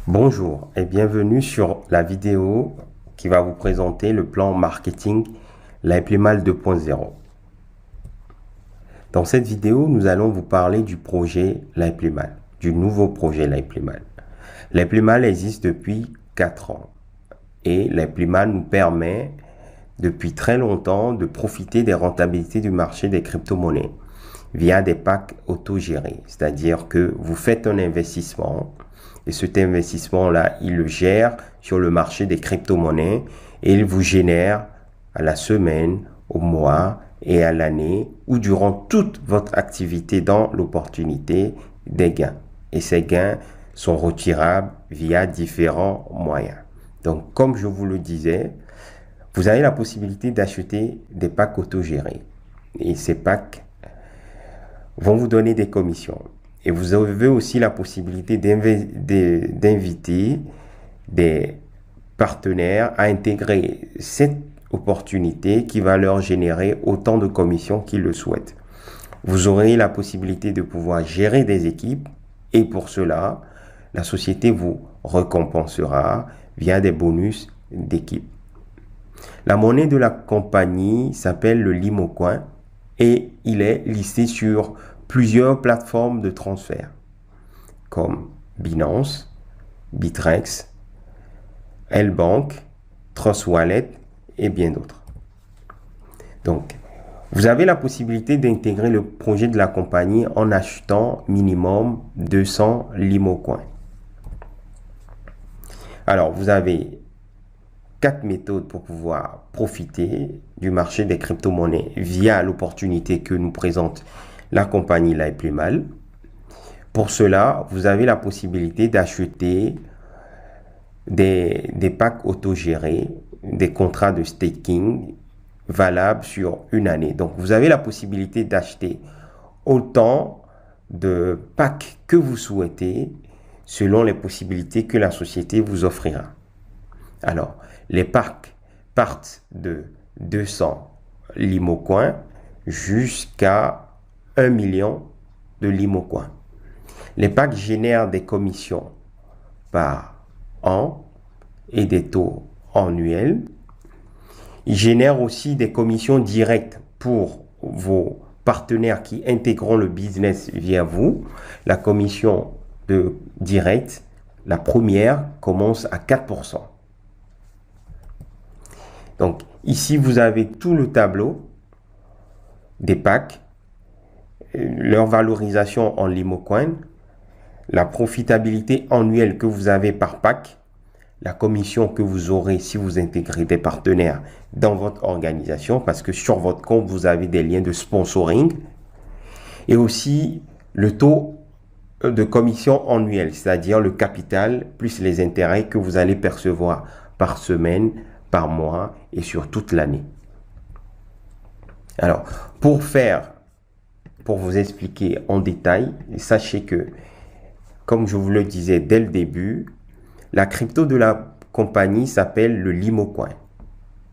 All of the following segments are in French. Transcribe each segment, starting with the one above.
Bonjour et bienvenue sur la vidéo qui va vous présenter le plan marketing Liveplimal 2.0. Dans cette vidéo, nous allons vous parler du projet Liveplimal, du nouveau projet Liveplimal. Liveplimal existe depuis 4 ans et Liveplimal nous permet depuis très longtemps de profiter des rentabilités du marché des crypto-monnaies via des packs autogérés, c'est-à-dire que vous faites un investissement et cet investissement-là, il le gère sur le marché des crypto-monnaies et il vous génère à la semaine, au mois et à l'année ou durant toute votre activité dans l'opportunité des gains. Et ces gains sont retirables via différents moyens. Donc, comme je vous le disais, vous avez la possibilité d'acheter des packs autogérés. Et ces packs vont vous donner des commissions. Et vous avez aussi la possibilité d'inviter des partenaires à intégrer cette opportunité qui va leur générer autant de commissions qu'ils le souhaitent. Vous aurez la possibilité de pouvoir gérer des équipes et pour cela, la société vous récompensera via des bonus d'équipe. La monnaie de la compagnie s'appelle le Limocoin et il est listé sur plusieurs plateformes de transfert comme Binance, Bittrex, L-Bank, Trust Wallet et bien d'autres. Donc, vous avez la possibilité d'intégrer le projet de la compagnie en achetant minimum 200 Limocoins. Alors, vous avez 4 méthodes pour pouvoir profiter du marché des crypto-monnaies via l'opportunité que nous présente la compagnie Liveplimal. Pour cela, vous avez la possibilité d'acheter des packs autogérés, des contrats de staking valables sur une année. Donc, vous avez la possibilité d'acheter autant de packs que vous souhaitez selon les possibilités que la société vous offrira. Alors, les packs partent de 200 Limocoins jusqu'à 1 million de Limocoins. Les packs génèrent des commissions par an et des taux annuels. Ils génèrent aussi des commissions directes pour vos partenaires qui intégreront le business via vous. La commission directe, la première, commence à 4%. Donc, ici, vous avez tout le tableau des packs, leur valorisation en Limocoin, la profitabilité annuelle que vous avez par pack, la commission que vous aurez si vous intégrez des partenaires dans votre organisation, parce que sur votre compte, vous avez des liens de sponsoring, et aussi le taux de commission annuelle, c'est-à-dire le capital plus les intérêts que vous allez percevoir par semaine, par mois et sur toute l'année. Alors, pour vous expliquer en détail, sachez que, comme je vous le disais dès le début, la crypto de la compagnie s'appelle le Limocoin.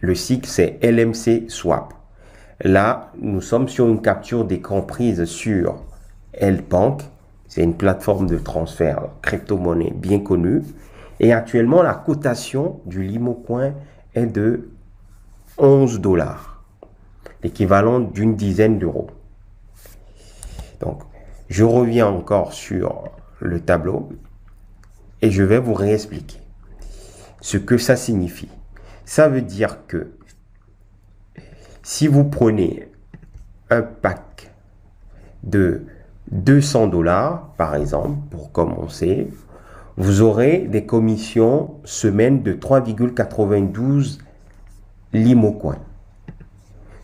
Le cycle, c'est LMC Swap. Là, nous sommes sur une capture d'écran prise sur L-Bank. C'est une plateforme de transfert crypto-monnaie bien connue. Et actuellement, la cotation du Limocoin est de 11 $, l'équivalent d'une dizaine d'euros. Donc, je reviens encore sur le tableau et je vais vous réexpliquer ce que ça signifie. Ça veut dire que si vous prenez un pack de 200 $, par exemple, pour commencer, vous aurez des commissions semaine de 3,92 Limocoins.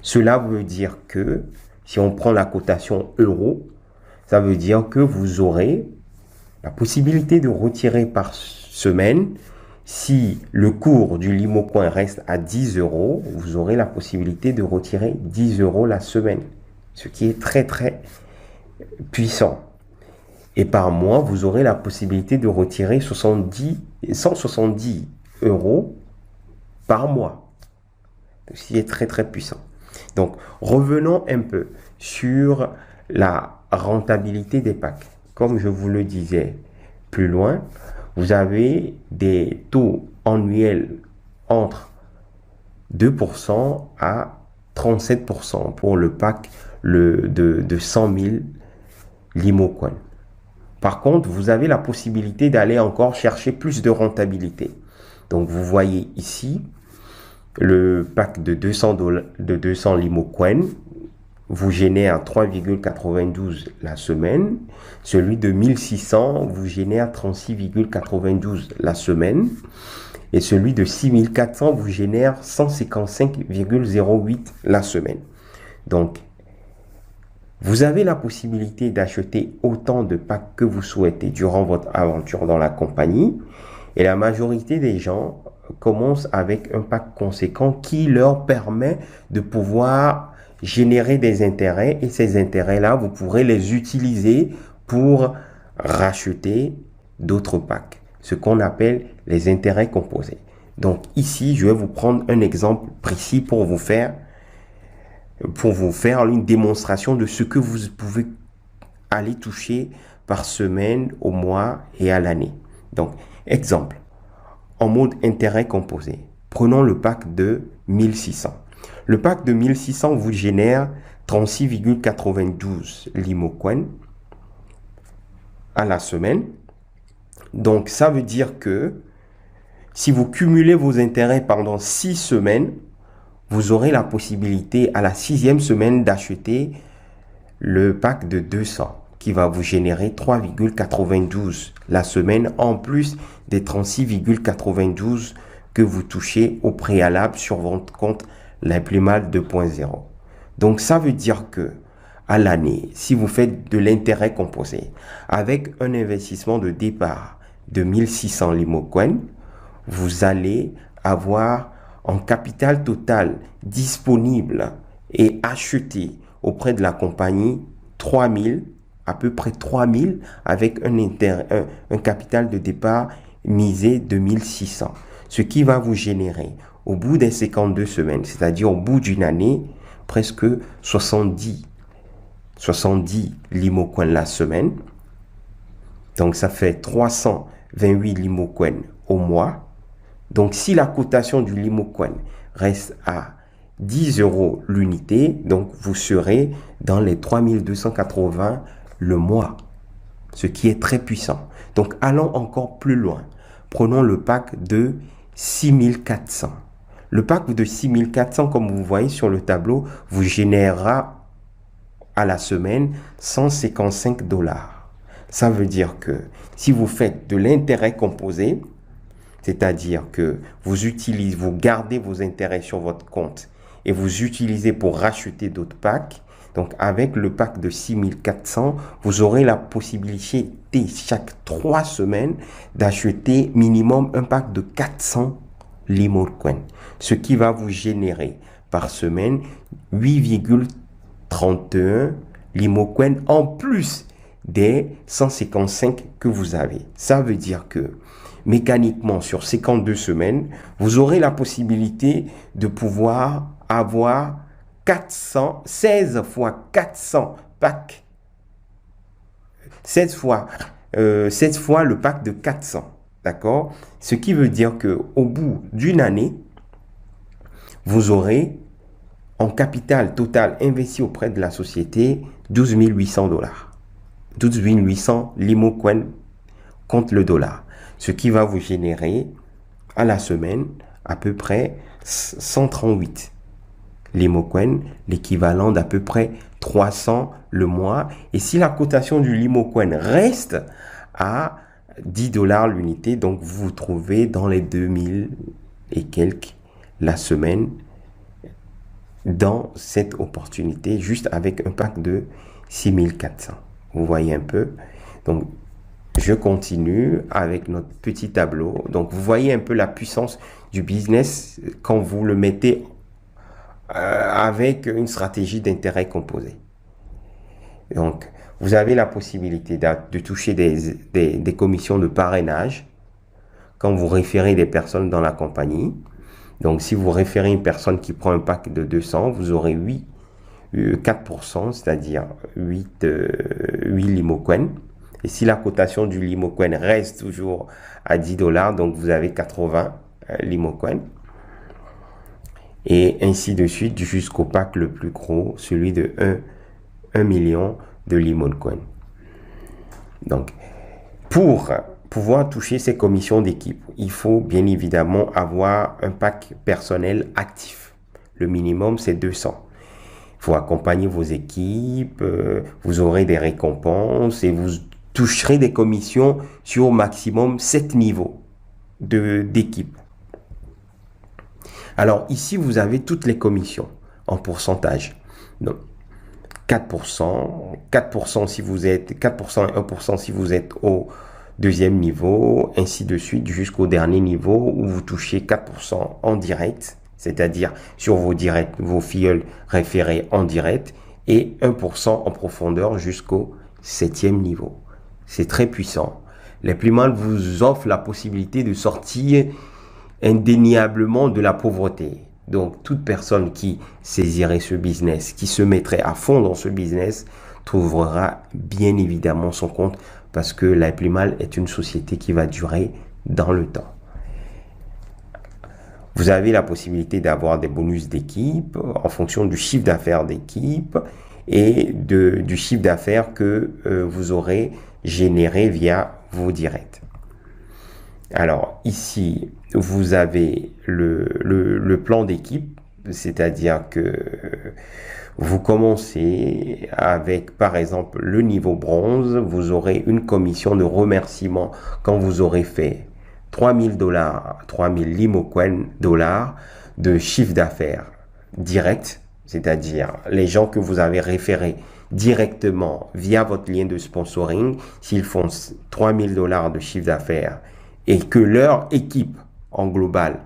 Cela veut dire que, si on prend la cotation euro, ça veut dire que vous aurez la possibilité de retirer par semaine. Si le cours du Limocoin reste à 10 €, vous aurez la possibilité de retirer 10 € la semaine, ce qui est très très puissant. Et par mois, vous aurez la possibilité de retirer 170 € par mois, ce qui est très très puissant. Donc, revenons un peu sur la rentabilité des packs. Comme je vous le disais plus loin, vous avez des taux annuels entre 2% à 37% pour le pack de 100 000 Limo Coin. Par contre, vous avez la possibilité d'aller encore chercher plus de rentabilité. Donc, vous voyez ici le pack de 200 Limo Coin vous génère 3,92 la semaine. Celui de 1600 vous génère 36,92 la semaine. Et celui de 6400 vous génère 155,08 la semaine. Donc, vous avez la possibilité d'acheter autant de packs que vous souhaitez durant votre aventure dans la compagnie. Et la majorité des gens commencent avec un pack conséquent qui leur permet de pouvoir générer des intérêts. Et ces intérêts-là, vous pourrez les utiliser pour racheter d'autres packs, ce qu'on appelle les intérêts composés. Donc ici, je vais vous prendre un exemple précis pour vous faire une démonstration de ce que vous pouvez aller toucher par semaine, au mois et à l'année. Donc, exemple, en mode intérêt composé, prenons le pack de 1600. Le pack de 1600 vous génère 36,92 Limo Coin à la semaine. Donc, ça veut dire que si vous cumulez vos intérêts pendant 6 semaines, vous aurez la possibilité à la 6e semaine d'acheter le pack de 200 qui va vous générer 3,92 la semaine en plus des 36,92 que vous touchez au préalable sur votre compte L'Implémal 2.0. Donc ça veut dire que à l'année, si vous faites de l'intérêt composé avec un investissement de départ de 1600 Limo Coin, vous allez avoir en capital total disponible et acheté auprès de la compagnie 3000, à peu près 3000 avec un capital de départ misé de 1600. Ce qui va vous générer au bout des 52 semaines, c'est-à-dire au bout d'une année, presque 70 Limo Coin la semaine. Donc ça fait 328 Limo Coin au mois. Donc, si la cotation du Limo Coin reste à 10 € l'unité, donc vous serez dans les 3280 le mois, ce qui est très puissant. Donc, allons encore plus loin. Prenons le pack de 6400. Le pack de 6400, comme vous voyez sur le tableau, vous générera à la semaine 155 $. Ça veut dire que si vous faites de l'intérêt composé, c'est-à-dire que vous gardez vos intérêts sur votre compte et vous utilisez pour racheter d'autres packs. Donc, avec le pack de 6400, vous aurez la possibilité chaque 3 semaines d'acheter minimum un pack de 400 Limo Coin, ce qui va vous générer par semaine 8,31 Limo Coin en plus des 155 que vous avez. Ça veut dire que mécaniquement, sur 52 semaines, vous aurez la possibilité de pouvoir avoir 16 fois 400 packs. 16 fois le pack de 400. D'accord? Ce qui veut dire qu'au bout d'une année, vous aurez en capital total investi auprès de la société 12 800 $. 12 800 Limo Coin contre le dollar. Ce qui va vous générer à la semaine à peu près 138 Limo Coin, l'équivalent d'à peu près 300 le mois. Et si la cotation du Limo Coin reste à 10 $ l'unité, donc vous vous trouvez dans les 2000 et quelques la semaine dans cette opportunité, juste avec un pack de 6400. Vous voyez un peu. Donc, je continue avec notre petit tableau. Donc, vous voyez un peu la puissance du business quand vous le mettez avec une stratégie d'intérêt composé. Donc, vous avez la possibilité de toucher des commissions de parrainage quand vous référez des personnes dans la compagnie. Donc, si vous référez une personne qui prend un pack de 200, vous aurez 4%, c'est-à-dire 8 Limo Coin. Et si la cotation du Limocoin reste toujours à 10 $, donc vous avez 80 Limocoin. Et ainsi de suite jusqu'au pack le plus gros, celui de 1 million de Limocoin. Donc, pour pouvoir toucher ces commissions d'équipe, il faut bien évidemment avoir un pack personnel actif. Le minimum, c'est 200. Il faut accompagner vos équipes, vous aurez des récompenses et vous toucherez des commissions sur au maximum 7 niveaux d'équipe. Alors ici, vous avez toutes les commissions en pourcentage. Donc, 4% si vous êtes 4% et 1% si vous êtes au deuxième niveau, ainsi de suite jusqu'au dernier niveau où vous touchez 4% en direct, c'est-à-dire sur vos directs, vos filleuls référés en direct, et 1% en profondeur jusqu'au 7e niveau. C'est très puissant. Les Playman vous offrent la possibilité de sortir indéniablement de la pauvreté. Donc, toute personne qui saisirait ce business, qui se mettrait à fond dans ce business, trouvera bien évidemment son compte parce que la Playman est une société qui va durer dans le temps. Vous avez la possibilité d'avoir des bonus d'équipe en fonction du chiffre d'affaires d'équipe et du chiffre d'affaires que vous aurez généré via vos directs. Alors ici, vous avez le plan d'équipe, c'est-à-dire que vous commencez avec, par exemple, le niveau bronze, vous aurez une commission de remerciement quand vous aurez fait 3000 Limocoin dollars de chiffre d'affaires direct, c'est-à-dire les gens que vous avez référés directement via votre lien de sponsoring, s'ils font 3000 $ de chiffre d'affaires et que leur équipe en global,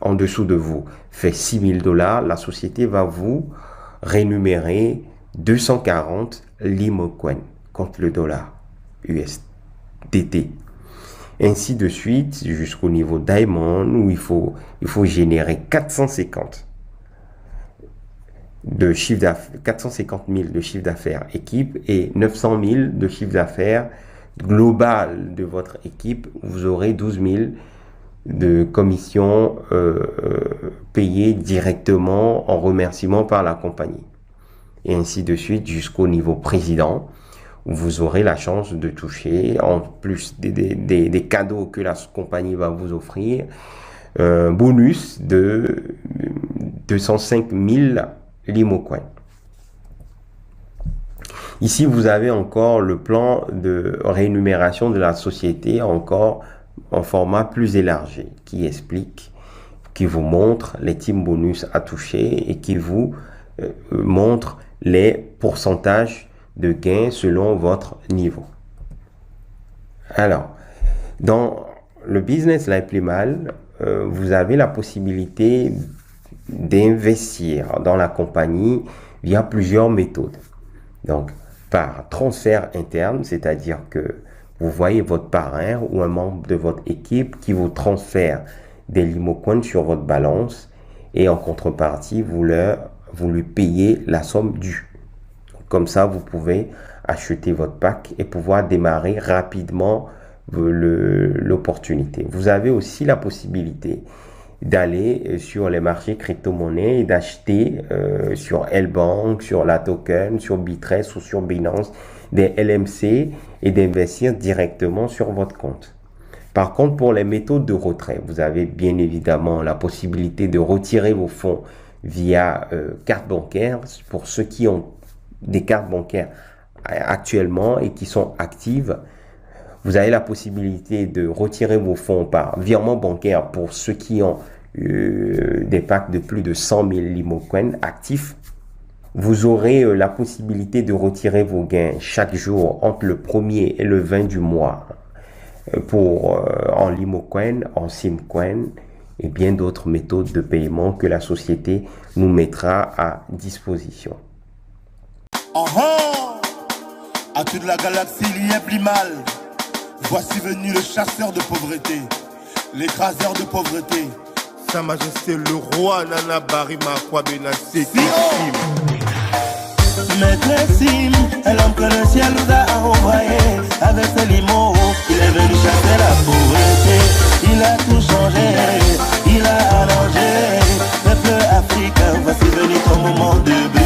en dessous de vous, fait 6000 $, la société va vous rémunérer 240 Limocoin contre le dollar USDT. Ainsi de suite jusqu'au niveau Diamond où il faut générer 450 de chiffre d'affaires, 450 000 de chiffre d'affaires équipe et 900 000 de chiffre d'affaires global de votre équipe. Vous aurez 12 000 de commissions payées directement en remerciement par la compagnie. Et ainsi de suite jusqu'au niveau président, où vous aurez la chance de toucher, en plus des cadeaux que la compagnie va vous offrir, bonus de 205 000 Limocoin. Ici, vous avez encore le plan de rémunération de la société, encore en format plus élargi, qui explique, qui vous montre les team bonus à toucher et qui vous montre les pourcentages de gains selon votre niveau. Alors, dans le business Live Playman, vous avez la possibilité d'investir dans la compagnie via plusieurs méthodes. Donc, par transfert interne, c'est-à-dire que vous voyez votre parrain ou un membre de votre équipe qui vous transfère des Limocoins sur votre balance et en contrepartie, vous lui payez la somme due. Comme ça, vous pouvez acheter votre pack et pouvoir démarrer rapidement l'opportunité. Vous avez aussi la possibilité d'aller sur les marchés crypto-monnaies et d'acheter sur L-Bank, sur la token, sur Bittrex ou sur Binance des LMC et d'investir directement sur votre compte. Par contre, pour les méthodes de retrait, vous avez bien évidemment la possibilité de retirer vos fonds via carte bancaire pour ceux qui ont des cartes bancaires actuellement et qui sont actives. Vous avez la possibilité de retirer vos fonds par virement bancaire pour ceux qui ont des packs de plus de 100 000 Limocoin actifs. Vous aurez la possibilité de retirer vos gains chaque jour entre le 1er et le 20 du mois en Limocoin, en Simcoin et bien d'autres méthodes de paiement que la société nous mettra à disposition. À toute la galaxie, il y a plus mal. Voici venu le chasseur de pauvreté, l'écraseur de pauvreté. Sa Majesté le roi Nana Barima Kwabenassi. Maître Sim, l'homme que le ciel nous a envoyé avec venu ton moment de